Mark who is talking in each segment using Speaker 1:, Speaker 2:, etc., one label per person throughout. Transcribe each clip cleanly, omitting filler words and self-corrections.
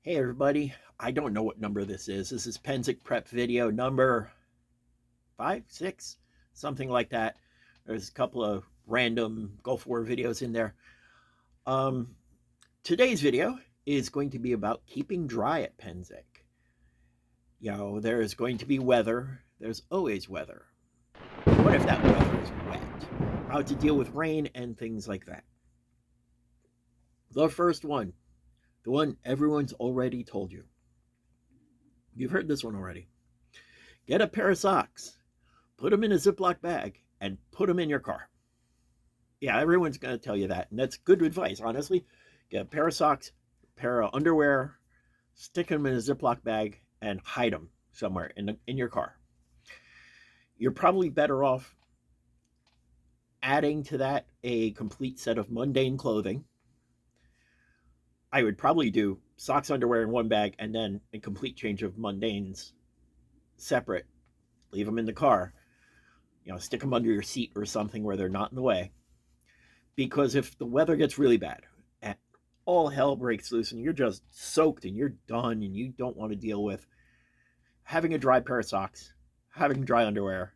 Speaker 1: Hey everybody, I don't know what number this is. This is Pennsic prep video number 5, 6, something like that. There's a couple of random Gulf War videos in there. Um, Today's video is going to be about keeping dry at Pennsic. There's going to be weather. There's always weather. What if that weather is wet? How to deal with rain and things like that. The first one, the one everyone's already told you. You've heard this one already. Get a pair of socks, put them in a Ziploc bag, and put them in your car. Yeah, everyone's going to tell you that. And that's good advice, honestly. Get a pair of socks, a pair of underwear, stick them in a Ziploc bag, and hide them somewhere in your car. You're probably better off adding to that a complete set of mundane clothing. I would probably do socks, underwear in one bag, and then a complete change of mundanes separate. Leave them in the car. Stick them under your seat or something where they're not in the way. Because if the weather gets really bad and all hell breaks loose and you're just soaked and you're done and you don't want to deal with having a dry pair of socks, having dry underwear,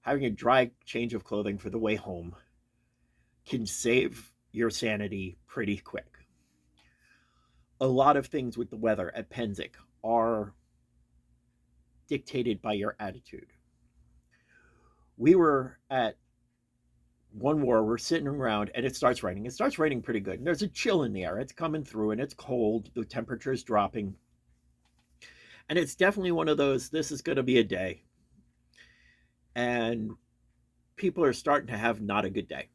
Speaker 1: having a dry change of clothing for the way home can save your sanity pretty quick. A lot of things with the weather at Pennsic are dictated by your attitude. We were at one war, we're sitting around and it starts raining. It starts raining pretty good. And there's a chill in the air. It's coming through and it's cold. The temperature is dropping. And it's definitely one of those, this is going to be a day. And people are starting to have not a good day.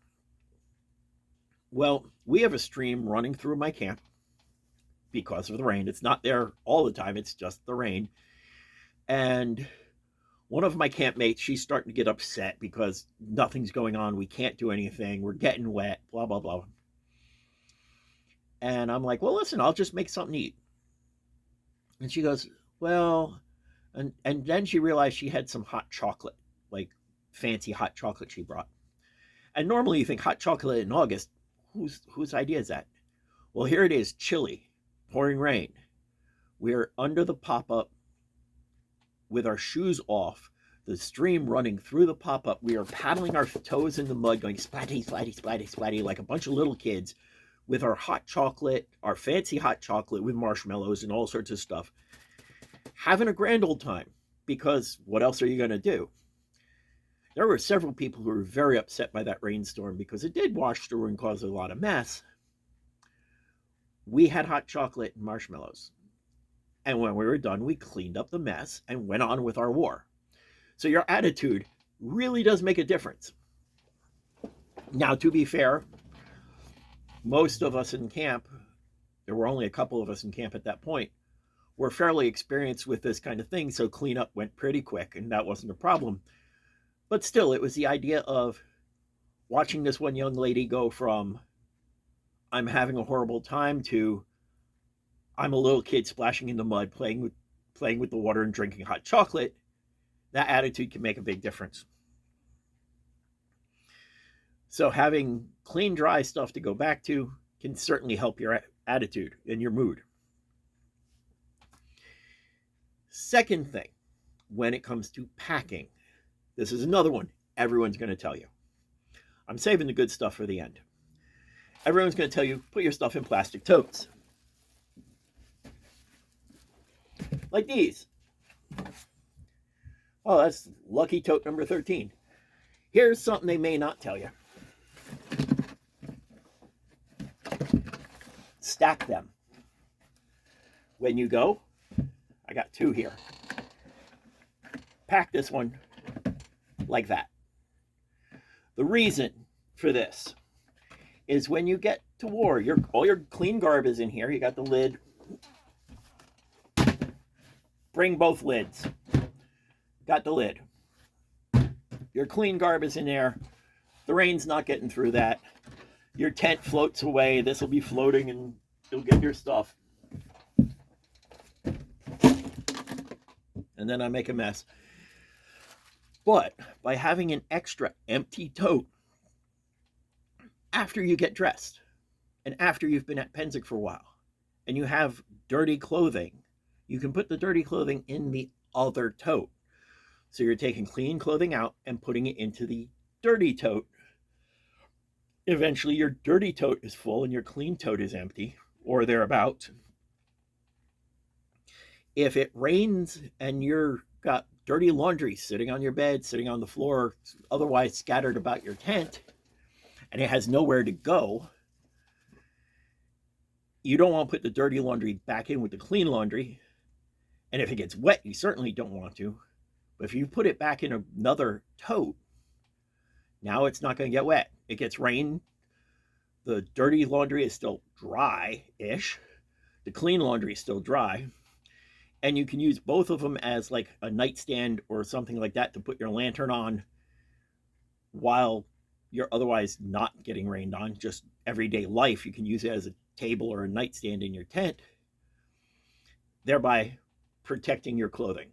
Speaker 1: Well, we have a stream running through my camp because of the rain. It's not there all the time. It's just the rain. And one of my campmates, she's starting to get upset because nothing's going on. We can't do anything. We're getting wet, blah, blah, blah. And I'm like, well, listen, I'll just make something to eat. And she goes, well, and then she realized she had some hot chocolate, like fancy hot chocolate she brought. And normally you think hot chocolate in August, whose idea is that? Well, here it is, chilly, pouring rain. We're under the pop-up with our shoes off, the stream running through the pop-up. We are paddling our toes in the mud, going splatty, splatty, splatty, splatty, like a bunch of little kids with our hot chocolate, our fancy hot chocolate with marshmallows and all sorts of stuff. Having a grand old time, because what else are you going to do? There were several people who were very upset by that rainstorm because it did wash through and cause a lot of mess. We had hot chocolate and marshmallows. And when we were done, we cleaned up the mess and went on with our war. So your attitude really does make a difference. Now, to be fair, most of us in camp, there were only a couple of us in camp at that point, were fairly experienced with this kind of thing. So cleanup went pretty quick and that wasn't a problem. But still, it was the idea of watching this one young lady go from, I'm having a horrible time, to I'm a little kid splashing in the mud, playing with the water and drinking hot chocolate. That attitude can make a big difference. So having clean, dry stuff to go back to can certainly help your attitude and your mood. Second thing, when it comes to packing, this is another one everyone's going to tell you. I'm saving the good stuff for the end. Everyone's going to tell you, put your stuff in plastic totes. Like these. Oh, that's lucky tote number 13. Here's something they may not tell you. Stack them. When you go, I got 2 here. Pack this one like that. The reason for this is when you get to war, all your clean garb is in here. You got the lid. Bring both lids. Got the lid. Your clean garb is in there. The rain's not getting through that. Your tent floats away. This will be floating and you'll get your stuff. And then I make a mess. But by having an extra empty tote after you get dressed and after you've been at Pennsic for a while, and you have dirty clothing, you can put the dirty clothing in the other tote. So you're taking clean clothing out and putting it into the dirty tote. Eventually, your dirty tote is full and your clean tote is empty, or thereabout. If it rains and you're got dirty laundry sitting on your bed, sitting on the floor, otherwise scattered about your tent, and it has nowhere to go, you don't want to put the dirty laundry back in with the clean laundry. And if it gets wet, you certainly don't want to. But if you put it back in another tote, now it's not going to get wet. It gets rain. The dirty laundry is still dry-ish. The clean laundry is still dry. And you can use both of them as like a nightstand or something like that to put your lantern on while you're otherwise not getting rained on. Just everyday life, you can use it as a table or a nightstand in your tent, thereby protecting your clothing.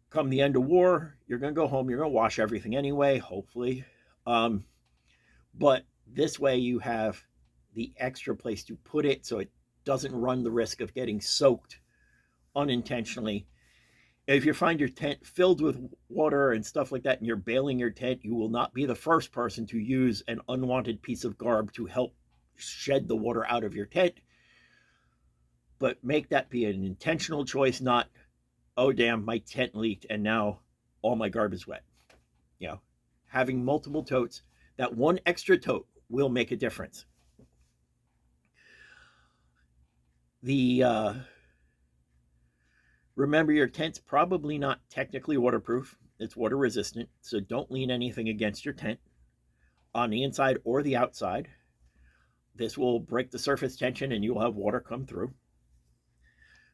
Speaker 1: Come the end of war, you're going to go home, you're going to wash everything anyway, hopefully. But this way you have the extra place to put it so it doesn't run the risk of getting soaked unintentionally. If you find your tent filled with water and stuff like that and you're bailing your tent, you will not be the first person to use an unwanted piece of garb to help shed the water out of your tent. But make that be an intentional choice, not, oh damn, my tent leaked and now all my garb is wet. You know, having multiple totes, that one extra tote will make a difference. Remember, your tent's probably not technically waterproof. It's water resistant, so don't lean anything against your tent on the inside or the outside. This will break the surface tension and you'll have water come through.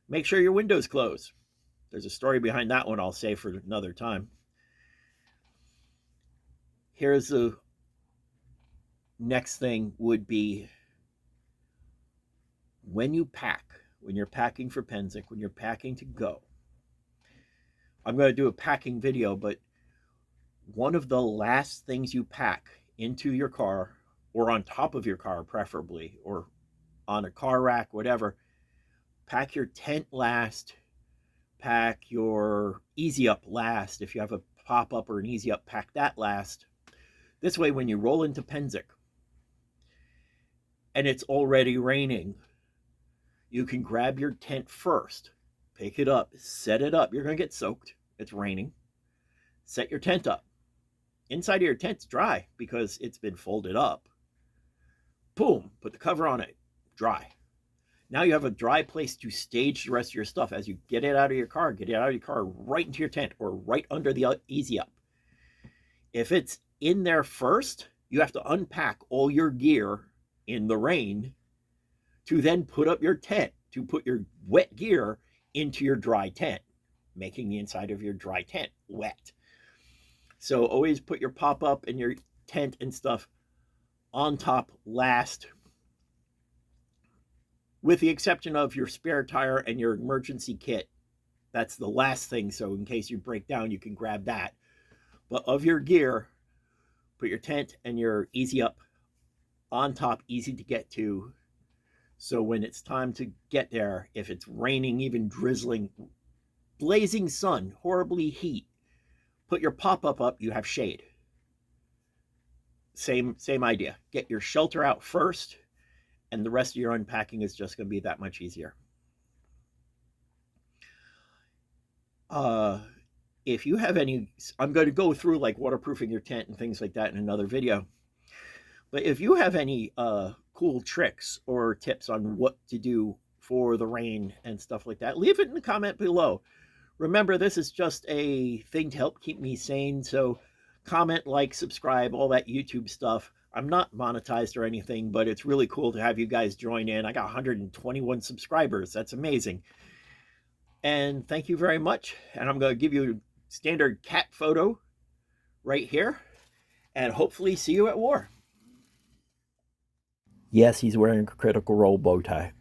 Speaker 1: Make sure your windows close. There's a story behind that one I'll save for another time. Here's the next thing would be when you pack, when you're packing for Pennsic, when you're packing to go. I'm going to do a packing video, but one of the last things you pack into your car, or on top of your car preferably, or on a car rack, whatever, pack your tent last, pack your easy up last. If you have a pop-up or an easy up, pack that last. This way, when you roll into Pennsic and it's already raining, you can grab your tent first, pick it up, set it up. You're going to get soaked. It's raining. Set your tent up. Inside of your tent's dry because it's been folded up. Boom, put the cover on it, dry. Now you have a dry place to stage the rest of your stuff. As you get it out of your car, get it out of your car right into your tent or right under the easy up. If it's in there first, you have to unpack all your gear in the rain to then put up your tent, to put your wet gear into your dry tent, making the inside of your dry tent wet. So always put your pop-up and your tent and stuff on top last, with the exception of your spare tire and your emergency kit. That's the last thing, so in case you break down, you can grab that. But of your gear, put your tent and your easy up on top, easy to get to. So when it's time to get there, if it's raining, even drizzling, blazing sun, horribly heat, put your pop-up up, you have shade. Same idea. Get your shelter out first, and the rest of your unpacking is just going to be that much easier. If you have any, I'm going to go through like waterproofing your tent and things like that in another video. But if you have any cool tricks or tips on what to do for the rain and stuff like that, leave it in the comment below. Remember, this is just a thing to help keep me sane. So comment, like, subscribe, all that YouTube stuff. I'm not monetized or anything, but it's really cool to have you guys join in. I got 121 subscribers. That's amazing. And thank you very much. And I'm going to give you a standard cat photo right here. And hopefully see you at war. Yes, he's wearing a Critical Role bow tie.